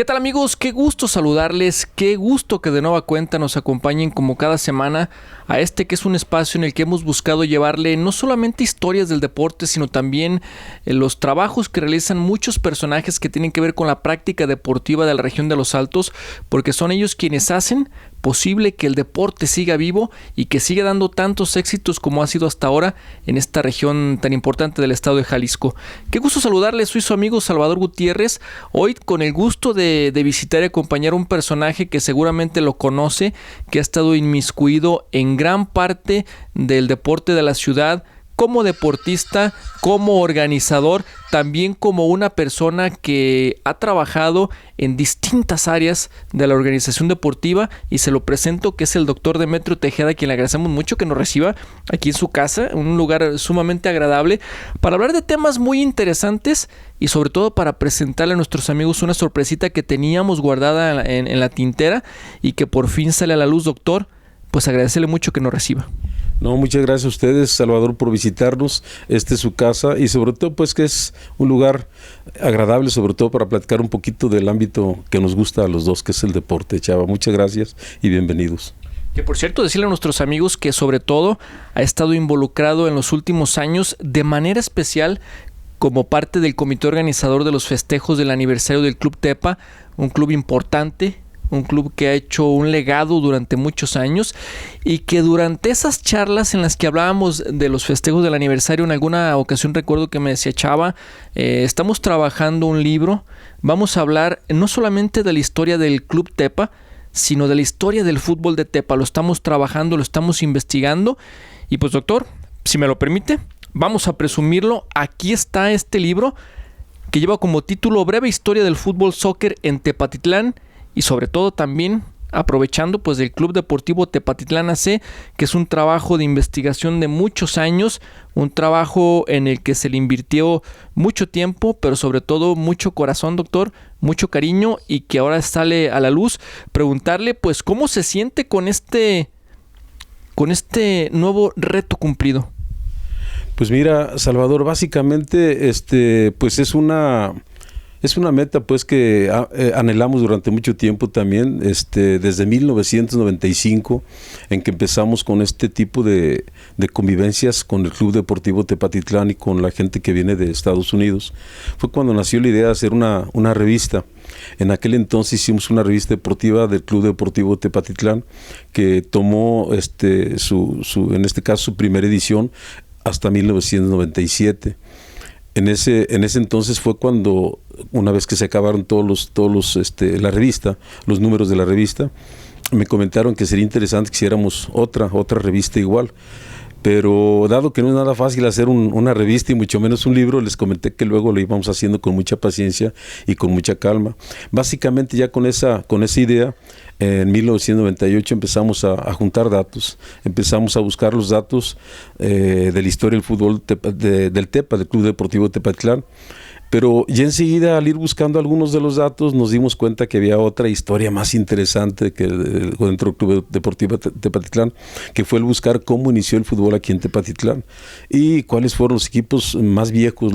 ¿Qué tal, amigos? Qué gusto saludarles, qué gusto que de nueva cuenta nos acompañen como cada semana a este que es un espacio en el que hemos buscado llevarle no solamente historias del deporte, sino también los trabajos que realizan muchos personajes que tienen que ver con la práctica deportiva de la región de Los Altos, porque son ellos quienes hacen posible que el deporte siga vivo y que siga dando tantos éxitos como ha sido hasta ahora en esta región tan importante del estado de Jalisco. Qué gusto saludarles, soy su amigo Salvador Gutiérrez, hoy con el gusto de visitar y acompañar a un personaje que seguramente lo conoce, que ha estado inmiscuido en gran parte del deporte de la ciudad, como deportista, como organizador, también como una persona que ha trabajado en distintas áreas de la organización deportiva, y se lo presento, que es el doctor Demetrio Tejeda, a quien le agradecemos mucho que nos reciba aquí en su casa, un lugar sumamente agradable, para hablar de temas muy interesantes y sobre todo para presentarle a nuestros amigos una sorpresita que teníamos guardada en la tintera y que por fin sale a la luz. Doctor, pues agradecerle mucho que nos reciba. No, muchas gracias a ustedes, Salvador, por visitarnos. Esta es su casa y sobre todo pues que es un lugar agradable, sobre todo para platicar un poquito del ámbito que nos gusta a los dos, que es el deporte, Chava. Muchas gracias y bienvenidos. Que por cierto, decirle a nuestros amigos que sobre todo ha estado involucrado en los últimos años de manera especial como parte del comité organizador de los festejos del aniversario del Club Tepa, un club importante, un club que ha hecho un legado durante muchos años y que durante esas charlas en las que hablábamos de los festejos del aniversario, en alguna ocasión recuerdo que me decía: Chava, estamos trabajando un libro, vamos a hablar no solamente de la historia del Club Tepa, sino de la historia del fútbol de Tepa, lo estamos trabajando, lo estamos investigando. Y pues, doctor, si me lo permite, vamos a presumirlo. Aquí está este libro que lleva como título Breve Historia del Fútbol Soccer en Tepatitlán, y sobre todo también aprovechando pues del Club Deportivo Tepatitlán AC, que es un trabajo de investigación de muchos años, un trabajo en el que se le invirtió mucho tiempo, pero sobre todo mucho corazón, doctor, mucho cariño, y que ahora sale a la luz. Preguntarle pues cómo se siente con este nuevo reto cumplido. Pues mira, Salvador, básicamente pues es una meta pues que anhelamos durante mucho tiempo también, desde 1995, en que empezamos con este tipo de convivencias con el Club Deportivo Tepatitlán y con la gente que viene de Estados Unidos. Fue cuando nació la idea de hacer una revista. En aquel entonces hicimos una revista deportiva del Club Deportivo Tepatitlán, que tomó en este caso su primera edición hasta 1997. En ese entonces fue cuando, una vez que se acabaron la revista, los números de la revista, me comentaron que sería interesante que hiciéramos otra revista igual. Pero dado que no es nada fácil hacer una revista y mucho menos un libro, les comenté que luego lo íbamos haciendo con mucha paciencia y con mucha calma. Básicamente ya con esa idea, en 1998 empezamos a juntar datos, empezamos a buscar los datos de la historia del fútbol del Tepa, del Club Deportivo Tepatitlán. Pero ya enseguida, al ir buscando algunos de los datos, nos dimos cuenta que había otra historia más interesante que dentro del Club Deportivo Tepatitlán, que fue el buscar cómo inició el fútbol aquí en Tepatitlán y cuáles fueron los equipos más viejos,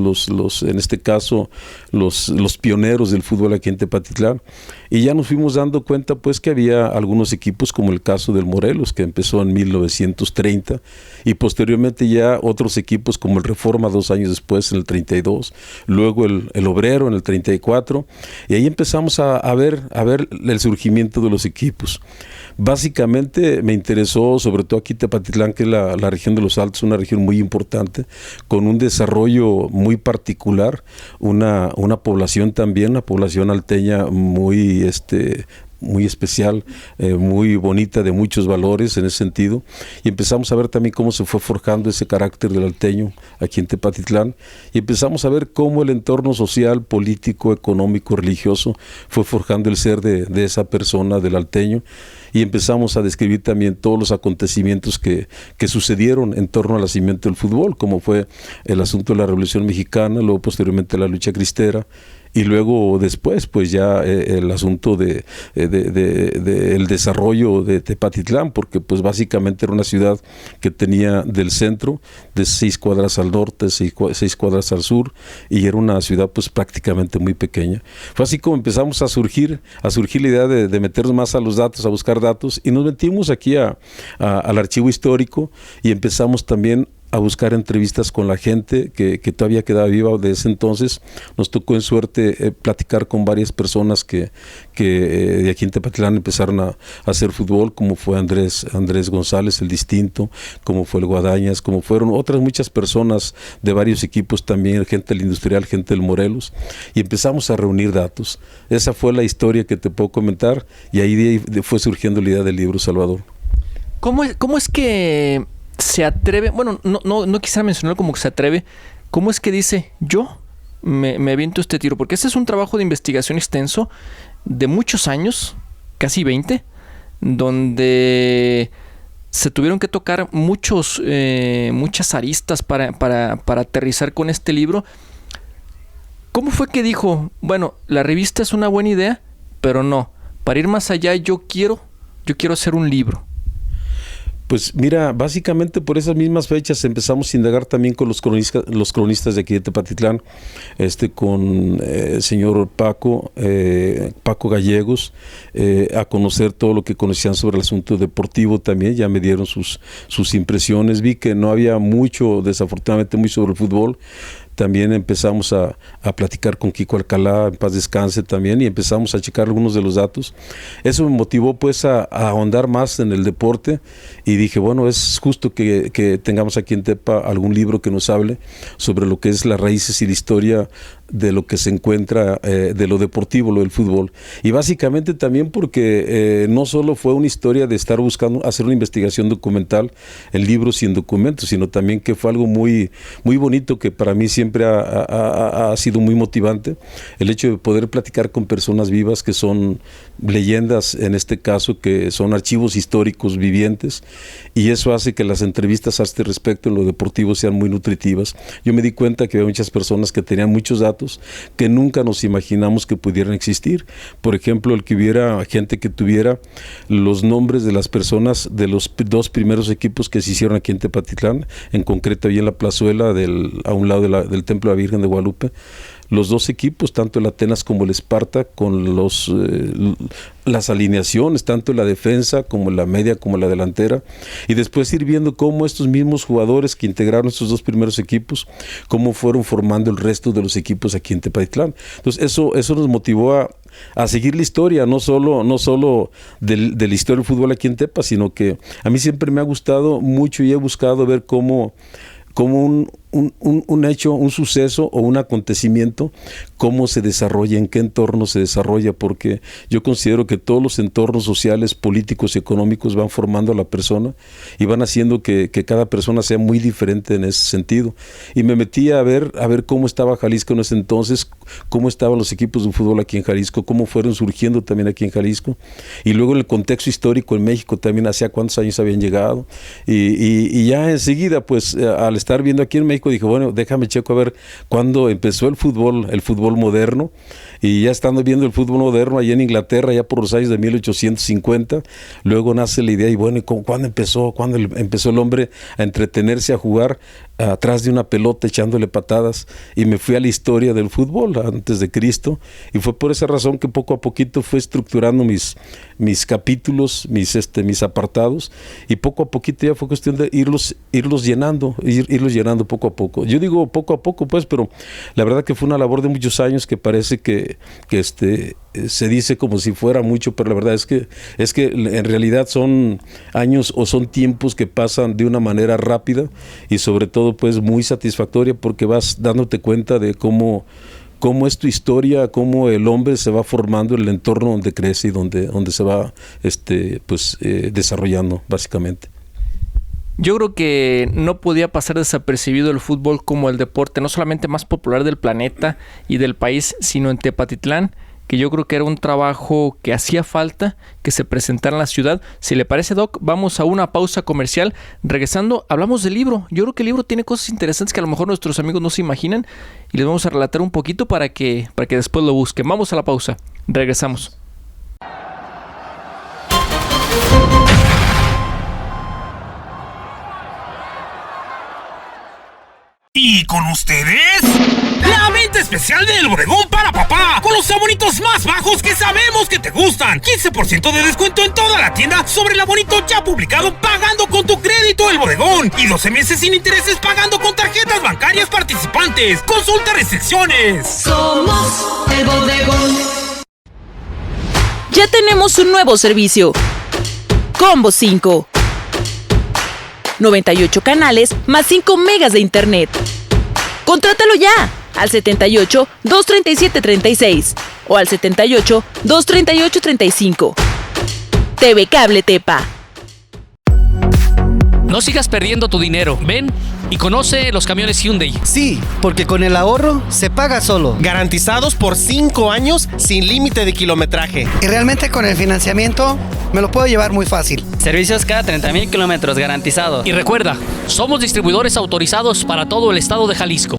en este caso, los pioneros del fútbol aquí en Tepatitlán. Y ya nos fuimos dando cuenta pues que había algunos equipos, como el caso del Morelos, que empezó en 1930, y posteriormente ya otros equipos como el Reforma 2 años después, en el 32, luego el Obrero en el 34, y ahí empezamos a ver el surgimiento de los equipos. Básicamente me interesó sobre todo aquí Tepatitlán, que es la región de Los Altos, una región muy importante, con un desarrollo muy particular, una población también, una población alteña muy especial, muy bonita, de muchos valores en ese sentido, y empezamos a ver también cómo se fue forjando ese carácter del alteño aquí en Tepatitlán, y empezamos a ver cómo el entorno social, político, económico, religioso fue forjando el ser de esa persona, del alteño, y empezamos a describir también todos los acontecimientos que sucedieron en torno al nacimiento del fútbol, como fue el asunto de la Revolución Mexicana, luego posteriormente la lucha cristera, y luego después pues ya el asunto de el desarrollo de Tepatitlán, porque pues básicamente era una ciudad que tenía del centro de 6 cuadras al norte, 6 cuadras al sur, y era una ciudad pues prácticamente muy pequeña. Fue así como empezamos a surgir la idea de meternos más a los datos, a buscar datos, y nos metimos aquí al archivo histórico y empezamos también a buscar entrevistas con la gente que todavía quedaba viva de ese entonces. Nos tocó en suerte platicar con varias personas que de aquí en Tepatitlán empezaron a hacer fútbol, como fue Andrés González, el Distinto, como fue el Guadañas, como fueron otras muchas personas de varios equipos también, gente del Industrial, gente del Morelos, y empezamos a reunir datos. Esa fue la historia que te puedo comentar, y ahí fue surgiendo la idea del libro, Salvador. ¿Cómo es que se atreve? Bueno, no quisiera mencionar como que se atreve. ¿Cómo es que dice, yo me aviento este tiro? Porque ese es un trabajo de investigación extenso de muchos años, casi 20, donde se tuvieron que tocar muchas aristas para aterrizar con este libro. ¿Cómo fue que dijo, bueno, la revista es una buena idea, pero no, para ir más allá yo quiero hacer un libro? Pues mira, básicamente por esas mismas fechas empezamos a indagar también con los cronistas de aquí de Tepatitlán, con el señor Paco Gallegos, a conocer todo lo que conocían sobre el asunto deportivo también. Ya me dieron sus impresiones. Vi que no había desafortunadamente muy sobre el fútbol. También empezamos a platicar con Kiko Alcalá, en paz descanse también, y empezamos a checar algunos de los datos. Eso me motivó pues a ahondar más en el deporte, y dije, bueno, es justo que tengamos aquí en Tepa algún libro que nos hable sobre lo que es las raíces y la historia de lo que se encuentra de lo deportivo, lo del fútbol. Y básicamente también porque no solo fue una historia de estar buscando hacer una investigación documental en libros y en documentos, sino también que fue algo muy, muy bonito, que para mí siempre ha sido muy motivante, el hecho de poder platicar con personas vivas que son leyendas, en este caso, que son archivos históricos vivientes, y eso hace que las entrevistas a este respecto en lo deportivo sean muy nutritivas. Yo me di cuenta que había muchas personas que tenían muchos datos que nunca nos imaginamos que pudieran existir. Por ejemplo, el que hubiera gente que tuviera los nombres de las personas de los 2 primeros equipos que se hicieron aquí en Tepatitlán, en concreto ahí en la plazuela a un lado del Templo de la Virgen de Guadalupe. Los 2 equipos, tanto el Atenas como el Esparta, con las alineaciones, tanto en la defensa como en la media como en la delantera, y después ir viendo cómo estos mismos jugadores que integraron estos 2 primeros equipos, cómo fueron formando el resto de los equipos aquí en Tepatitlán. Entonces eso nos motivó a seguir la historia, no solo de la historia del fútbol aquí en Tepa, sino que a mí siempre me ha gustado mucho y he buscado ver cómo un hecho, un suceso o un acontecimiento, cómo se desarrolla, en qué entorno se desarrolla, porque yo considero que todos los entornos sociales, políticos y económicos van formando a la persona y van haciendo que cada persona sea muy diferente en ese sentido. Y me metí a ver cómo estaba Jalisco en ese entonces, cómo estaban los equipos de fútbol aquí en Jalisco, cómo fueron surgiendo también aquí en Jalisco, y luego en el contexto histórico en México también, hacia cuántos años habían llegado, y ya enseguida pues al estar viendo aquí en México dije, bueno, déjame checo a ver cuándo empezó el fútbol moderno, y ya estando viendo el fútbol moderno allá en Inglaterra, ya por los años de 1850, luego nace la idea, y bueno, ¿cuándo empezó el hombre a entretenerse, a jugar atrás de una pelota echándole patadas? Y me fui a la historia del fútbol antes de Cristo, y fue por esa razón que poco a poquito fue estructurando mis capítulos, mis apartados, y poco a poquito ya fue cuestión de irlos llenando poco a poco. Yo digo poco a poco pues, pero la verdad que fue una labor de muchos años, que parece que se dice como si fuera mucho, pero la verdad es que en realidad son años o son tiempos que pasan de una manera rápida, y sobre todo pues muy satisfactoria, porque vas dándote cuenta de cómo es tu historia, cómo el hombre se va formando en el entorno donde crece y donde se va desarrollando básicamente. Yo creo que no podía pasar desapercibido el fútbol como el deporte no solamente más popular del planeta y del país, sino en Tepatitlán, que yo creo que era un trabajo que hacía falta que se presentara en la ciudad. Si le parece, Doc, vamos a una pausa comercial. Regresando, hablamos del libro. Yo creo que el libro tiene cosas interesantes que a lo mejor nuestros amigos no se imaginan y les vamos a relatar un poquito para que después lo busquen. Vamos a la pausa. Regresamos. ¿Y con ustedes? La venta especial del Bodegón para papá, con los sabonitos más bajos que sabemos que te gustan. 15% de descuento en toda la tienda sobre el abonito ya publicado pagando con tu crédito El Bodegón. Y 12 meses sin intereses pagando con tarjetas bancarias participantes. Consulta restricciones. Somos El Bodegón. Ya tenemos un nuevo servicio. Combo 5. 98 canales más 5 megas de internet. Contrátalo ya al 78 237 36 o al 78 238 35. TV Cable Tepa. No sigas perdiendo tu dinero. Ven y conoce los camiones Hyundai. Sí, porque con el ahorro se paga solo. Garantizados por 5 años sin límite de kilometraje. Y realmente con el financiamiento me lo puedo llevar muy fácil. Servicios cada 30,000 kilómetros garantizados. Y recuerda, somos distribuidores autorizados para todo el estado de Jalisco.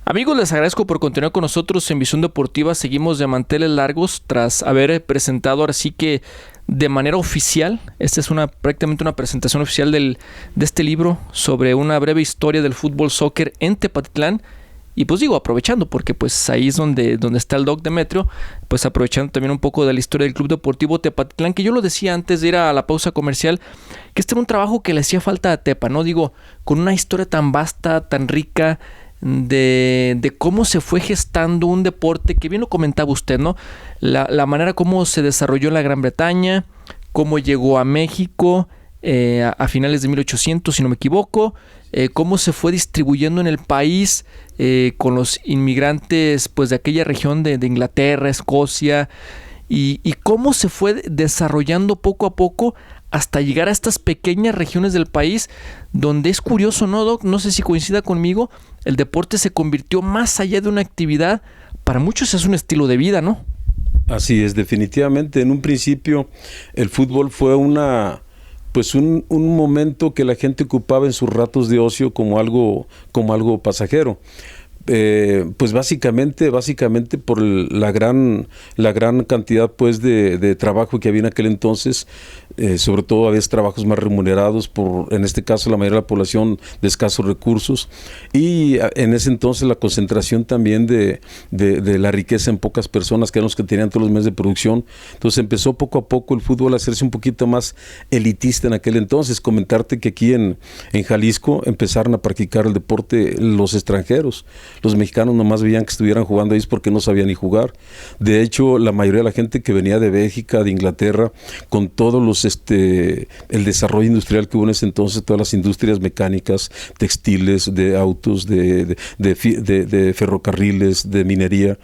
Amigos, les agradezco por continuar con nosotros en Visión Deportiva. Seguimos de manteles largos tras haber presentado ahora sí que de manera oficial, esta es prácticamente una presentación oficial de este libro sobre una breve historia del fútbol soccer en Tepatitlán. Y pues digo, aprovechando, porque pues ahí es donde está el Doc Demetrio, pues aprovechando también un poco de la historia del Club Deportivo Tepatitlán, que yo lo decía antes de ir a la pausa comercial, que este era un trabajo que le hacía falta a Tepa, ¿no? Digo, con una historia tan vasta, tan rica, de cómo se fue gestando un deporte, que bien lo comentaba usted, ¿no? La manera como se desarrolló en la Gran Bretaña, cómo llegó a México a finales de 1800, si no me equivoco, cómo se fue distribuyendo en el país con los inmigrantes pues de aquella región de Inglaterra, Escocia, y cómo se fue desarrollando poco a poco hasta llegar a estas pequeñas regiones del país, donde es curioso, ¿no, Doc? No sé si coincida conmigo, el deporte se convirtió más allá de una actividad, para muchos es un estilo de vida, ¿no? Así es, definitivamente. En un principio el fútbol fue un momento que la gente ocupaba en sus ratos de ocio como algo pasajero. Pues básicamente por la gran cantidad pues de trabajo que había en aquel entonces, sobre todo había trabajos más remunerados por, en este caso, la mayoría de la población de escasos recursos, y en ese entonces la concentración también de la riqueza en pocas personas, que eran los que tenían todos los medios de producción. Entonces empezó poco a poco el fútbol a hacerse un poquito más elitista en aquel entonces. Comentarte que aquí en Jalisco empezaron a practicar el deporte los extranjeros. Los mexicanos nomás veían que estuvieran jugando ahí porque no sabían ni jugar. De hecho, la mayoría de la gente que venía de Bélgica, de Inglaterra, con todos el desarrollo industrial que hubo en ese entonces, todas las industrias mecánicas, textiles, de autos, de ferrocarriles, de minería,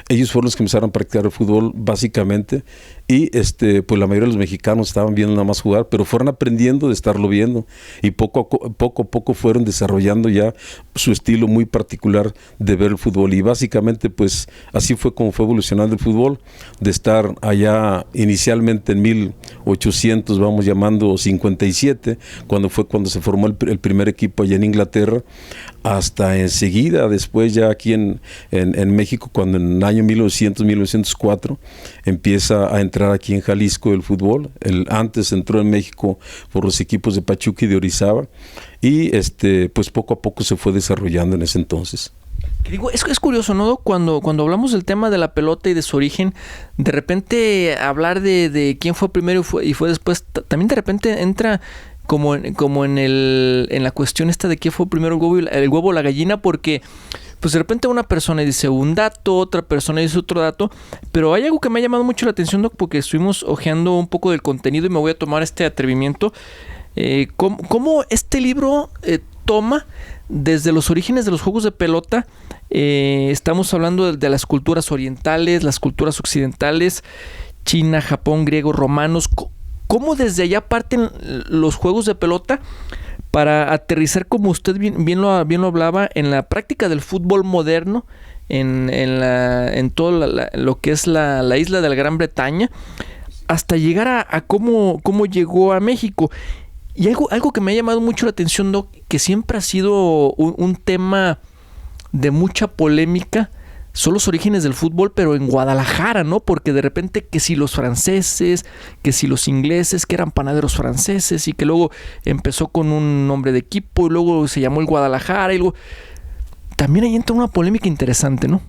ellos fueron los que empezaron a practicar el fútbol básicamente, y pues la mayoría de los mexicanos estaban viendo nada más jugar, pero fueron aprendiendo de estarlo viendo, y poco a poco fueron desarrollando ya su estilo muy particular de ver el fútbol. Y básicamente pues así fue como fue evolucionando el fútbol, de estar allá inicialmente en 1800, vamos llamando 57, cuando se formó el primer equipo allá en Inglaterra, hasta enseguida, después ya aquí en México, cuando en el año 1904 empieza a entrar aquí en Jalisco el fútbol. Antes entró en México por los equipos de Pachuca y de Orizaba, y pues poco a poco se fue desarrollando en ese entonces. Digo, es curioso, ¿no? Cuando hablamos del tema de la pelota y de su origen, de repente hablar de quién fue primero y fue después, también de repente entra como en la cuestión esta de quién fue primero el huevo o la gallina, porque pues de repente una persona dice un dato, otra persona dice otro dato, pero hay algo que me ha llamado mucho la atención, Doc, porque estuvimos hojeando un poco del contenido y me voy a tomar este atrevimiento. ¿Cómo este libro toma desde los orígenes de los juegos de pelota? Estamos hablando de las culturas orientales, las culturas occidentales, China, Japón, griegos, romanos. ¿Cómo desde allá parten los juegos de pelota? para aterrizar, como usted bien lo hablaba, en la práctica del fútbol moderno, en todo lo que es la isla de la Gran Bretaña, hasta llegar a cómo llegó a México. Y algo que me ha llamado mucho la atención, Doc, que siempre ha sido un tema de mucha polémica, son los orígenes del fútbol, pero en Guadalajara, ¿no? Porque de repente que si los franceses, que si los ingleses, que eran panaderos franceses, y que luego empezó con un nombre de equipo, y luego se llamó el Guadalajara, y luego... También ahí entra una polémica interesante, ¿no?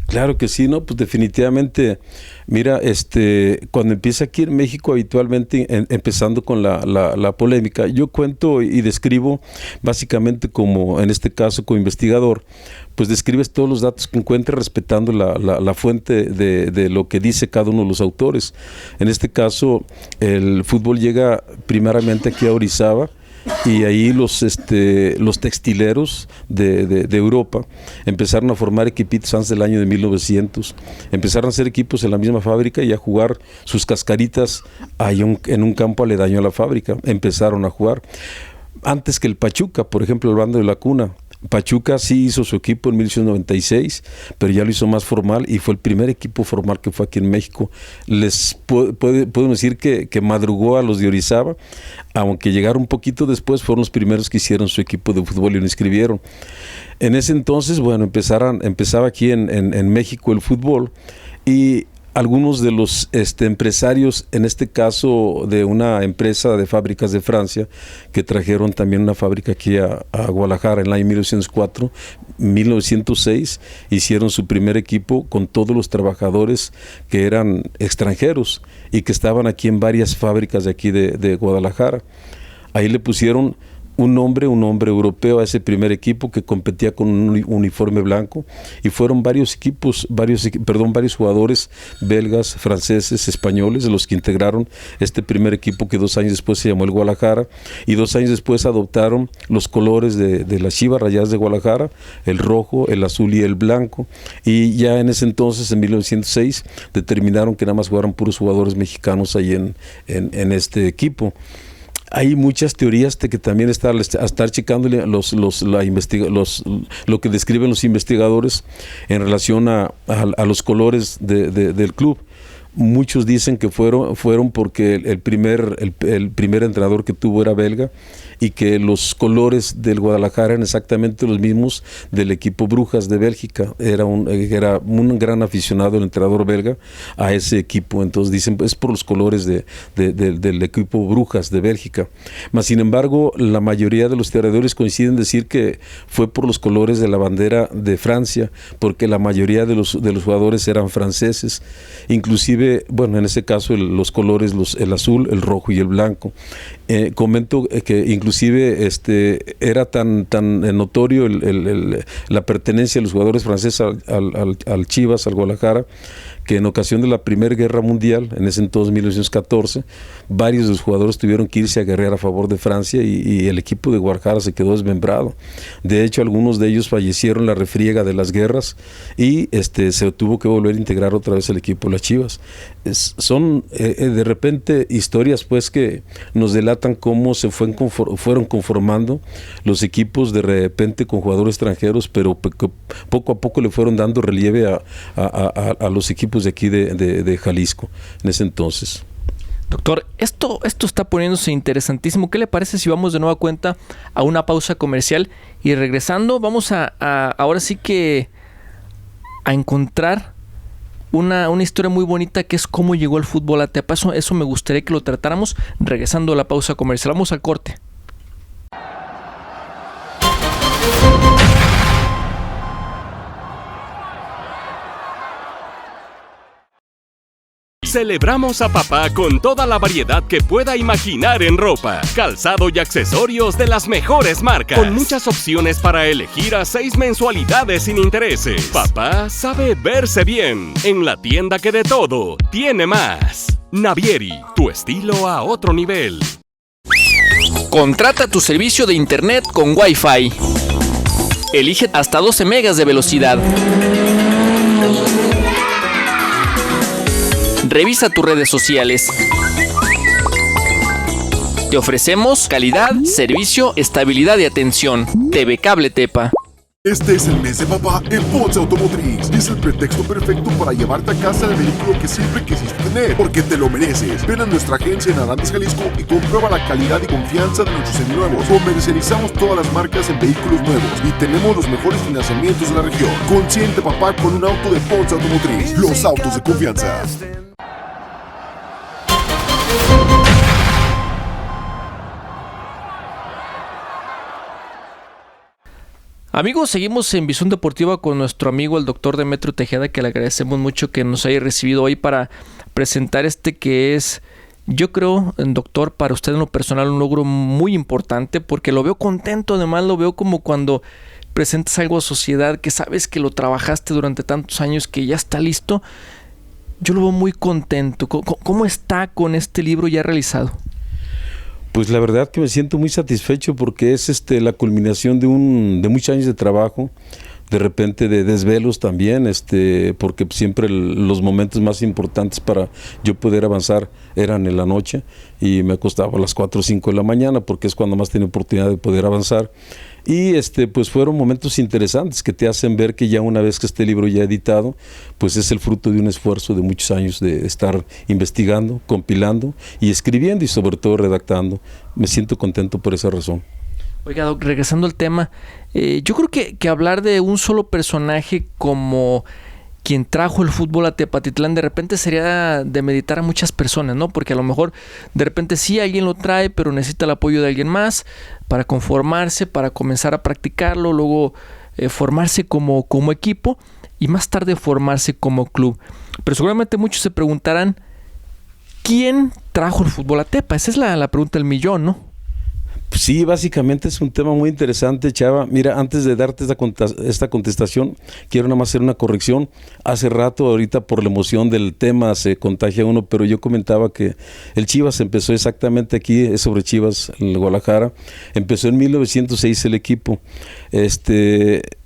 Claro que sí, ¿no? Pues definitivamente, mira, cuando empieza aquí en México habitualmente, empezando con la polémica, yo cuento y describo básicamente como, en este caso, como investigador, pues describes todos los datos que encuentres respetando la fuente de lo que dice cada uno de los autores. En este caso, el fútbol llega primeramente aquí a Orizaba, y ahí los textileros de Europa empezaron a formar equipitos antes del año de 1900. Empezaron a hacer equipos en la misma fábrica y a jugar sus cascaritas ahí en un campo aledaño a la fábrica. Empezaron a jugar. Antes que el Pachuca, por ejemplo, el Bando de la Cuna. Pachuca sí hizo su equipo en 1896, pero ya lo hizo más formal y fue el primer equipo formal que fue aquí en México. Les podemos decir que madrugó a los de Orizaba, aunque llegaron un poquito después, fueron los primeros que hicieron su equipo de fútbol y lo inscribieron. En ese entonces, bueno, empezaba aquí en México el fútbol, y algunos de los empresarios, en este caso de una empresa de fábricas de Francia, que trajeron también una fábrica aquí a Guadalajara en el año 1906, hicieron su primer equipo con todos los trabajadores que eran extranjeros y que estaban aquí en varias fábricas de aquí de Guadalajara. Ahí le pusieron un nombre europeo a ese primer equipo, que competía con un uniforme blanco, y fueron varios jugadores belgas, franceses, españoles, los que integraron este primer equipo, que 2 años después se llamó el Guadalajara, y 2 años después adoptaron los colores de las Chivas Rayadas de Guadalajara, el rojo, el azul y el blanco, y ya en ese entonces, en 1906, determinaron que nada más jugaran puros jugadores mexicanos ahí en este equipo. Hay muchas teorías que también estar checándole lo que describen los investigadores en relación a los colores del club. Muchos dicen que fueron porque el primer entrenador que tuvo era belga, y que los colores del Guadalajara eran exactamente los mismos del equipo Brujas de Bélgica. Era un gran aficionado el entrenador belga a ese equipo. Entonces dicen, es por los colores del equipo Brujas de Bélgica. Mas sin embargo, la mayoría de los historiadores coinciden en decir que fue por los colores de la bandera de Francia, porque la mayoría de los jugadores eran franceses. Inclusive, bueno, en ese caso los colores, el azul, el rojo y el blanco. Comento que inclusive era tan notorio la pertenencia de los jugadores franceses al Chivas, al Guadalajara, que en ocasión de la Primera Guerra Mundial, en ese entonces 1914, varios de los jugadores tuvieron que irse a guerrear a favor de Francia, y el equipo de Guadalajara se quedó desmembrado. De hecho, algunos de ellos fallecieron en la refriega de las guerras, y se tuvo que volver a integrar otra vez el equipo de las Chivas. Son de repente historias pues que nos delatan cómo se fueron conformando los equipos de repente con jugadores extranjeros, pero poco a poco le fueron dando relieve a los equipos de aquí de Jalisco en ese entonces. Doctor, esto está poniéndose interesantísimo. ¿Qué le parece si vamos de nueva cuenta a una pausa comercial, y regresando vamos a ahora sí que a encontrar una historia muy bonita, que es cómo llegó el fútbol a Tepa? Eso me gustaría que lo tratáramos regresando a la pausa comercial. Vamos al corte. Celebramos a papá con toda la variedad que pueda imaginar en ropa, calzado y accesorios de las mejores marcas, con muchas opciones para elegir a 6 mensualidades sin intereses. Papá sabe verse bien en la tienda que de todo tiene más. Navieri, tu estilo a otro nivel. Contrata tu servicio de internet con Wi-Fi. Elige hasta 12 megas de velocidad. Revisa tus redes sociales. Te ofrecemos calidad, servicio, estabilidad y atención. TV Cable Tepa. Este es el mes de papá en Ponce Automotriz. Es el pretexto perfecto para llevarte a casa el vehículo que siempre quisiste tener, porque te lo mereces. Ven a nuestra agencia en Arantes, Jalisco y comprueba la calidad y confianza de nuestros seminuevos. Comercializamos todas las marcas en vehículos nuevos y tenemos los mejores financiamientos de la región. Consiente papá con un auto de Ponce Automotriz. Los autos de confianza. Amigos, seguimos en Visión Deportiva con nuestro amigo el doctor Demetrio Tejeda, que le agradecemos mucho que nos haya recibido hoy para presentar que es, yo creo, doctor, para usted en lo personal un logro muy importante, porque lo veo contento. Además lo veo como cuando presentas algo a sociedad que sabes que lo trabajaste durante tantos años, que ya está listo. Yo lo veo muy contento. ¿Cómo está con este libro ya realizado? Pues la verdad que me siento muy satisfecho porque es la culminación de muchos años de trabajo, de repente de desvelos también, porque siempre los momentos más importantes para yo poder avanzar eran en la noche y me acostaba a las 4 o 5 de la mañana porque es cuando más tenía oportunidad de poder avanzar. Y pues fueron momentos interesantes que te hacen ver que ya una vez que este libro ya editado, pues es el fruto de un esfuerzo de muchos años de estar investigando, compilando y escribiendo y sobre todo redactando. Me siento contento por esa razón. Oiga, Doc, regresando al tema, yo creo que hablar de un solo personaje como quien trajo el fútbol a Tepatitlán de repente sería de meditar a muchas personas, ¿no? Porque a lo mejor de repente sí alguien lo trae, pero necesita el apoyo de alguien más para conformarse, para comenzar a practicarlo, luego formarse como equipo y más tarde formarse como club. Pero seguramente muchos se preguntarán, ¿quién trajo el fútbol a Tepa? Esa es la pregunta del millón, ¿no? Sí, básicamente es un tema muy interesante, Chava. Mira, antes de darte esta contestación, quiero nada más hacer una corrección. Hace rato, ahorita por la emoción del tema se contagia uno, pero yo comentaba que el Chivas empezó exactamente aquí, es sobre Chivas, en Guadalajara. Empezó en 1906 el equipo.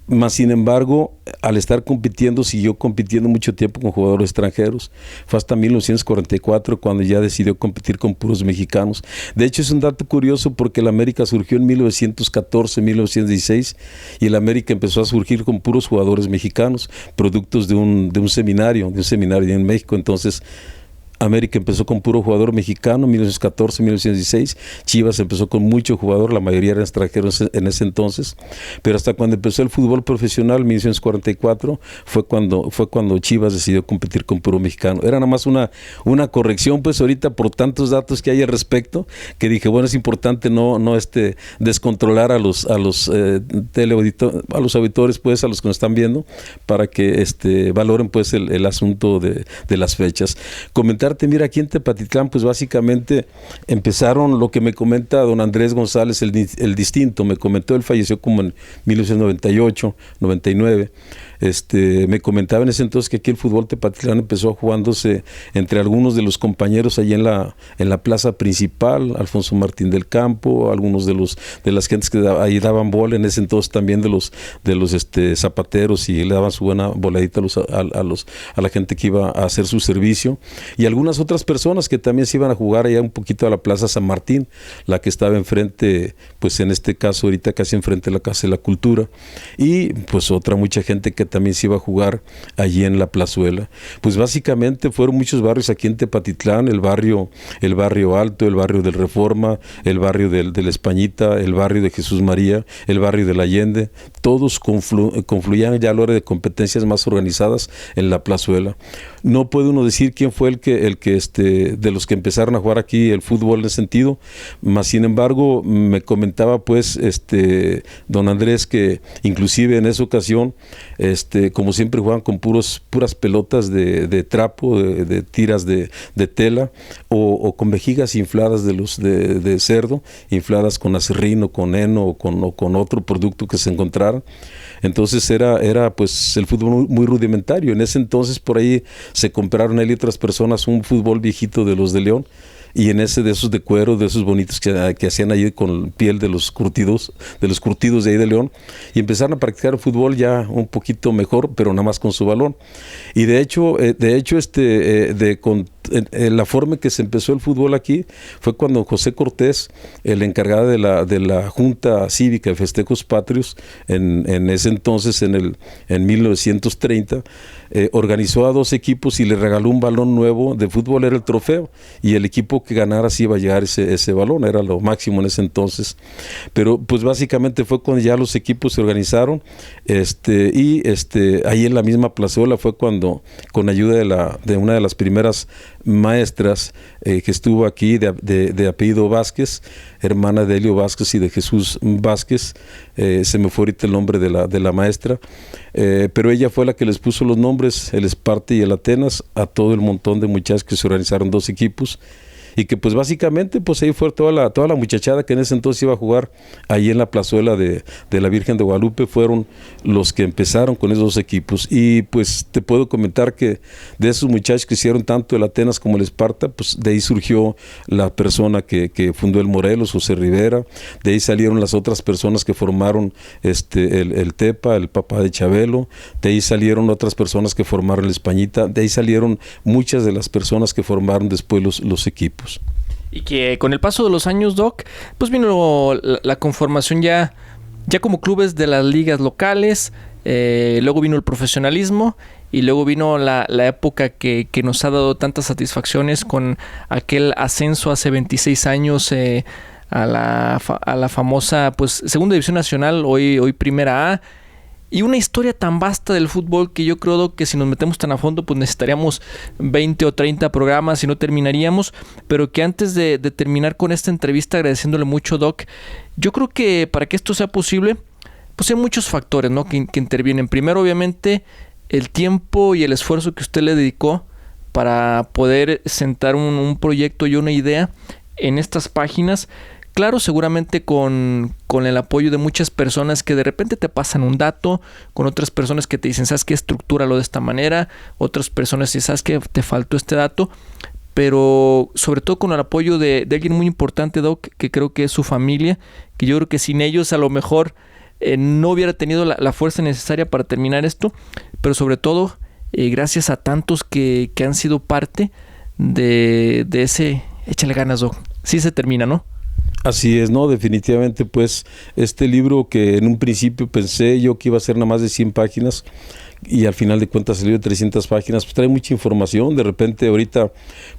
Más sin embargo, al estar compitiendo, siguió compitiendo mucho tiempo con jugadores extranjeros. Fue hasta 1944 cuando ya decidió competir con puros mexicanos. De hecho, es un dato curioso porque el América surgió en 1914, 1916 y el América empezó a surgir con puros jugadores mexicanos, productos de un seminario en México. Entonces, América empezó con puro jugador mexicano, 1914, 1916. Chivas empezó con mucho jugador, la mayoría eran extranjeros en ese entonces. Pero hasta cuando empezó el fútbol profesional, 1944, fue cuando Chivas decidió competir con puro mexicano. Era nada más una corrección, pues ahorita por tantos datos que hay al respecto, que dije, bueno, es importante no descontrolar a los auditores, pues, a los que nos están viendo, para que valoren pues el asunto de las fechas. Mira, aquí en Tepatitlán, pues básicamente empezaron lo que me comenta don Andrés González, el distinto, me comentó, él falleció como en 1998, 99. Me comentaba en ese entonces que aquí el fútbol Tepatitlán empezó jugándose entre algunos de los compañeros allí en la plaza principal, Alfonso Martín del Campo, algunos de las gentes que ahí daban bola en ese entonces también de los zapateros y le daban su buena voladita a la gente que iba a hacer su servicio y algunas otras personas que también se iban a jugar allá un poquito a la plaza San Martín, la que estaba enfrente, pues en este caso ahorita casi enfrente de la Casa de la Cultura y pues mucha gente que también se iba a jugar allí en la plazuela. Pues básicamente fueron muchos barrios aquí en Tepatitlán, el barrio Alto, el barrio del Reforma, el barrio de la Españita, el barrio de Jesús María, el barrio del Allende, todos confluían ya a la hora de competencias más organizadas en la plazuela. No puede uno decir quién fue el que de los que empezaron a jugar aquí el fútbol en ese sentido, más sin embargo me comentaba pues don Andrés que inclusive en esa ocasión como siempre jugaban con puras pelotas de trapo, de tiras de tela o con vejigas infladas de cerdo, infladas con acerrín o con heno o con otro producto que se encontrara. Entonces era pues el fútbol muy rudimentario. En ese entonces por ahí se compraron él y otras personas un fútbol viejito de los de León y en de esos de cuero, de esos bonitos que hacían ahí con piel de los curtidos de ahí de León, y empezaron a practicar el fútbol ya un poquito mejor, pero nada más con su balón. Y de hecho la forma en que se empezó el fútbol aquí fue cuando José Cortés, el encargado de la Junta Cívica de Festejos Patrios, en ese entonces, en 1930, organizó a 2 equipos y le regaló un balón nuevo de fútbol, era el trofeo, y el equipo que ganara sí iba a llegar ese balón, era lo máximo en ese entonces. Pero pues básicamente fue cuando ya los equipos se organizaron, ahí en la misma plazuela fue cuando, con ayuda de una de las primeras maestras que estuvo aquí, de apellido Vázquez, hermana de Helio Vázquez y de Jesús Vázquez, se me fue ahorita el nombre de la maestra, pero ella fue la que les puso los nombres, el Esparta y el Atenas, a todo el montón de muchachos que se organizaron 2 equipos, y que pues básicamente pues ahí fue toda la muchachada que en ese entonces iba a jugar ahí en la plazuela de la Virgen de Guadalupe, fueron los que empezaron con esos 2 equipos. Y pues te puedo comentar que de esos muchachos que hicieron tanto el Atenas como el Esparta, pues de ahí surgió la persona que fundó el Morelos, José Rivera, de ahí salieron las otras personas que formaron el Tepa, el papá de Chabelo, de ahí salieron otras personas que formaron el Españita, de ahí salieron muchas de las personas que formaron después los equipos. Y que con el paso de los años, Doc, pues vino la conformación ya como clubes de las ligas locales, luego vino el profesionalismo y luego vino la época que nos ha dado tantas satisfacciones con aquel ascenso hace 26 años a la famosa pues Segunda División Nacional, hoy Primera A. Y una historia tan vasta del fútbol que yo creo que si nos metemos tan a fondo pues necesitaríamos 20 o 30 programas y no terminaríamos, pero que antes de terminar con esta entrevista, agradeciéndole mucho, Doc, yo creo que para que esto sea posible pues hay muchos factores, ¿no? que intervienen. Primero, obviamente, el tiempo y el esfuerzo que usted le dedicó para poder sentar un proyecto y una idea en estas páginas. Claro, seguramente con el apoyo de muchas personas que de repente te pasan un dato, con otras personas que te dicen, ¿sabes qué? Estructúralo de esta manera, otras personas que ¿sabes qué? Te faltó este dato, pero sobre todo con el apoyo de alguien muy importante, Doc, que creo que es su familia, que yo creo que sin ellos a lo mejor no hubiera tenido la fuerza necesaria para terminar esto, pero sobre todo gracias a tantos que han sido parte de ese, échale ganas, Doc, sí se termina, ¿no? Así es, ¿no? Definitivamente, pues, este libro que en un principio pensé yo que iba a ser nada más de 100 páginas y al final de cuentas salió de 300 páginas, pues trae mucha información. De repente, ahorita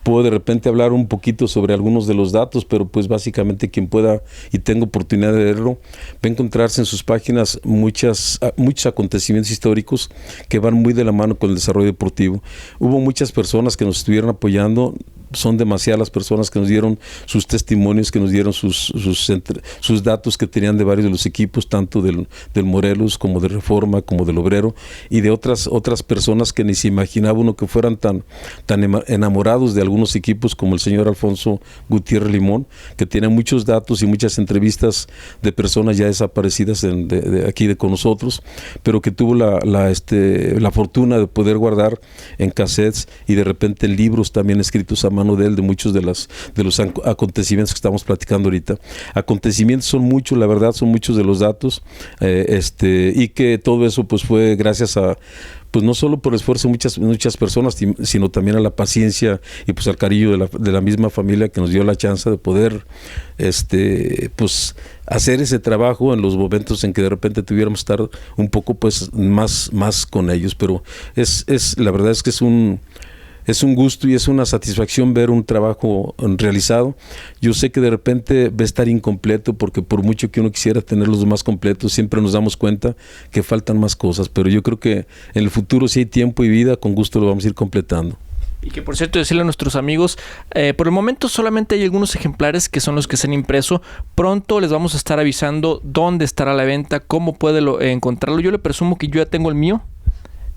puedo hablar un poquito sobre algunos de los datos, pero pues básicamente quien pueda y tenga oportunidad de leerlo, va a encontrarse en sus páginas muchos acontecimientos históricos que van muy de la mano con el desarrollo deportivo. Hubo muchas personas que nos estuvieron apoyando. Son demasiadas las personas que nos dieron sus testimonios, que nos dieron sus datos que tenían de varios de los equipos, tanto del Morelos como de Reforma, como del Obrero, y de otras personas que ni se imaginaba uno que fueran tan enamorados de algunos equipos, como el señor Alfonso Gutiérrez Limón, que tiene muchos datos y muchas entrevistas de personas ya desaparecidas de aquí con nosotros, pero que tuvo la fortuna de poder guardar en cassettes y de repente en libros también escritos a mano de él, de muchos de los acontecimientos que estamos platicando ahorita. Acontecimientos son muchos, la verdad, son muchos de los datos, y que todo eso pues fue gracias a, pues no solo por el esfuerzo de muchas personas, sino también a la paciencia y pues al cariño de la misma familia que nos dio la chance de poder pues hacer ese trabajo en los momentos en que de repente tuviéramos que estar un poco pues más con ellos. Pero la verdad es que es un gusto y es una satisfacción ver un trabajo realizado. Yo sé que de repente va a estar incompleto porque por mucho que uno quisiera tenerlos más completos, siempre nos damos cuenta que faltan más cosas, pero yo creo que en el futuro, si hay tiempo y vida, con gusto lo vamos a ir completando. Y que por cierto, decirle a nuestros amigos, por el momento solamente hay algunos ejemplares que son los que se han impreso. Pronto les vamos a estar avisando dónde estará la venta, cómo puede encontrarlo. Yo le presumo que yo ya tengo el mío.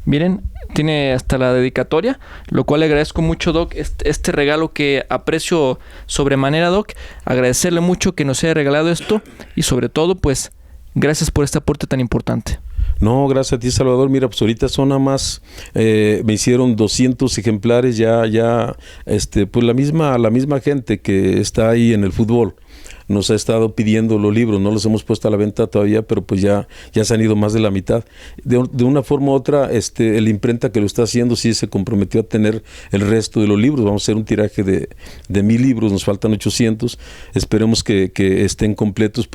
Miren, tiene hasta la dedicatoria, lo cual le agradezco mucho, Doc, este regalo que aprecio sobremanera, Doc. Agradecerle mucho que nos haya regalado esto y sobre todo, pues, gracias por este aporte tan importante. No, gracias a ti, Salvador. Mira, pues ahorita son nada más, me hicieron 200 ejemplares ya, pues la misma gente que está ahí en el fútbol. nos ha estado pidiendo los libros. No los hemos puesto a la venta todavía, pero pues ya se han ido más de la mitad. De una forma u otra, el imprenta que lo está haciendo sí se comprometió a tener el resto de los libros. Vamos a hacer un tiraje de 1,000 libros, nos faltan 800. Esperemos que estén completos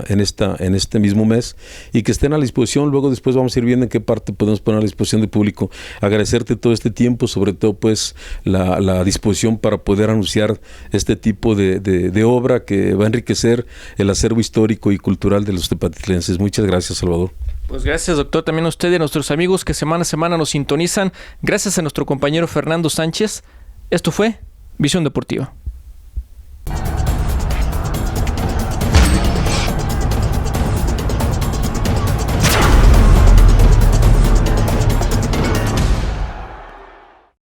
en este mismo mes y que estén a la disposición. Luego después vamos a ir viendo en qué parte podemos poner a la disposición del público. Agradecerte todo este tiempo, sobre todo pues la disposición para poder anunciar este tipo de obra que va a enriquecer el acervo histórico y cultural de los tepatitlenses. Muchas gracias, Salvador. Pues gracias, doctor, también a usted y a nuestros amigos que semana a semana nos sintonizan. Gracias a nuestro compañero Fernando Sánchez. Esto fue Visión Deportiva.